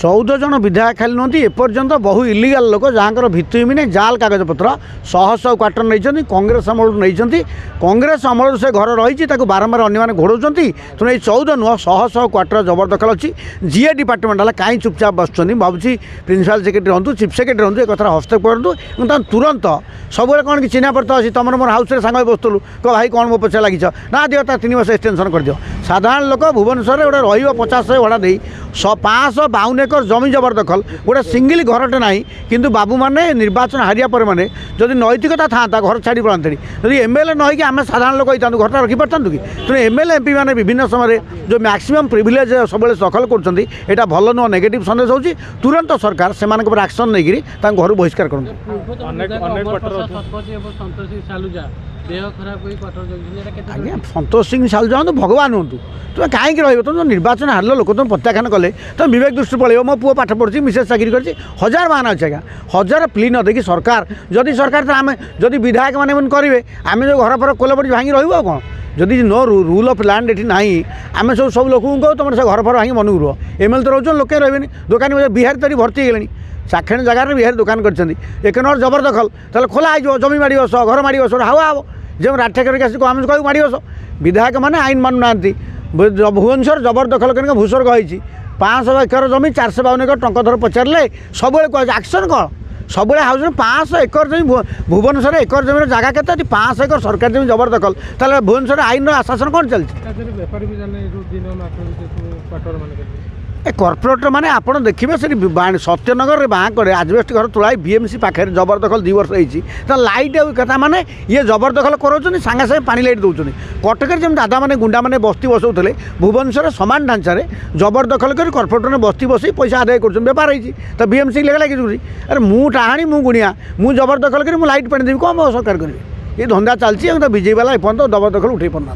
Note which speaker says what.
Speaker 1: 14 जन विधायक खाली नुहति एपर्यंत बहु इलिगाल लोक जहाँ भित्तिभूमि जाल कागजपत्र शह शह क्वार्टर नहीं कांग्रेस अमल नहीं कांग्रेस अमल से घर रही बारंबार अन्य घोड़ाऊँ तेणु ये 14 नुह शह शह क्वार्टर जबरदखल अच्छी जीए डिपार्टमेंट है कहीं चुपचाप बस भावी प्रिंसिपाल सेक्रेटरी हूँ चीफ सेक्रेटरी हूँ एक हस्तक्षेप करूँ तुरंत सब कौन कि चिन्ह परिचय अच्छी तुम मोर हाउस में सांग बसुलू कह भाई कौन मो पचे लगिच ना दियो 3 वर्ष एक्सटेंशन कर दियो साधारण लोक भुवनेश्वर गोटे रही 50 भड़ा दे 552 एकर जमी जबरदखल गोटे सिंगल घरटे ना कि बाबू मैंने निर्वाचन हारिया पर मैंने जदि नैतिकता था घर छाड़ी पड़ाते जदि एमएलए न होगी आम साधारण लोक होता घर रखी पारतु कि तेणु एमएलए एमपी मैंने विभिन्न समय जो मैक्सिमम प्रिविलेज सब दखल कर भल नुह नेगेटिव सन्देश होची तुरंत सरकार से एक्शन नहीं घर बहिष्कार कर आज्ञा संतोष सिंह सालु जाऊँ भगवान हूँ तुम कहीं रही तुम निर्वाचन हारल लोक तुम प्रत्याख्यान कले तुम विवेक दृष्टि पड़े मो पुओ पाठ पढ़ी मिसेज चाकरी कर 1000 बहाना अच्छे आज्ञा 1000 प्ली न देखिए सरकार जदि सरकार तो आम जदि विधायक मैंने करेंगे आम जो घर पर कोल पड़ी भांगी रही कौन जदि नो रूल ऑफ लैंड ये ना आम सब लोक कहो तुम से घर फर भांगी मन रुह एमएलए तो रोज लोके रही दुकानी बिहार तरी भर्ती होगले चाखेण जगार बिहार दुकान कर एक नंबर जबरदखल तेल खोला हो जमी माड़ बस घर माड़ बस हावा हम जो राठे करके आस आम कह माड़ बस विधायक मैंने आईन मानुना भुवनेश्वर जबरदखल करके भूस्वर्ग होती 500 एकर जमी 452 एकर टंका धर पचारे सब कह एक्शन कौन सब हाउस में 500 एकर जमी भुवनेश्वर एकर जमीन जगह के 500 एकर सरकारी जमी जबरदखल ताले भुवनेश्वर आईन आशासन कौन चलती ए कॉर्पोरेट माने आप देखिए से सत्यनगर बाँक आजबेस्ट घर तुला बीएमसी पाखे जबरदखल 2 वर्ष होती तो लाइट कथा माने ये जबरदखल कर सागे सागे पानी लाइट दौरान कटक जमी दादा मैंने गुंडा मैंने बस्ती बसाऊे भुवनेश्वर सामान ढांचार जबरदखल कर कॉर्पोरेट में बस्ती बसई पैसा आदाय कर बेपार होती तो बीएमसी लगे लगे अरे मु टाणी मु गुणिया मु जबरदखल कर लाइट पानी देवी कौन सरकार करेंगे ये धंदा चलती बीजेपी वाला एपर्तंत जबरदखल उठे पाना।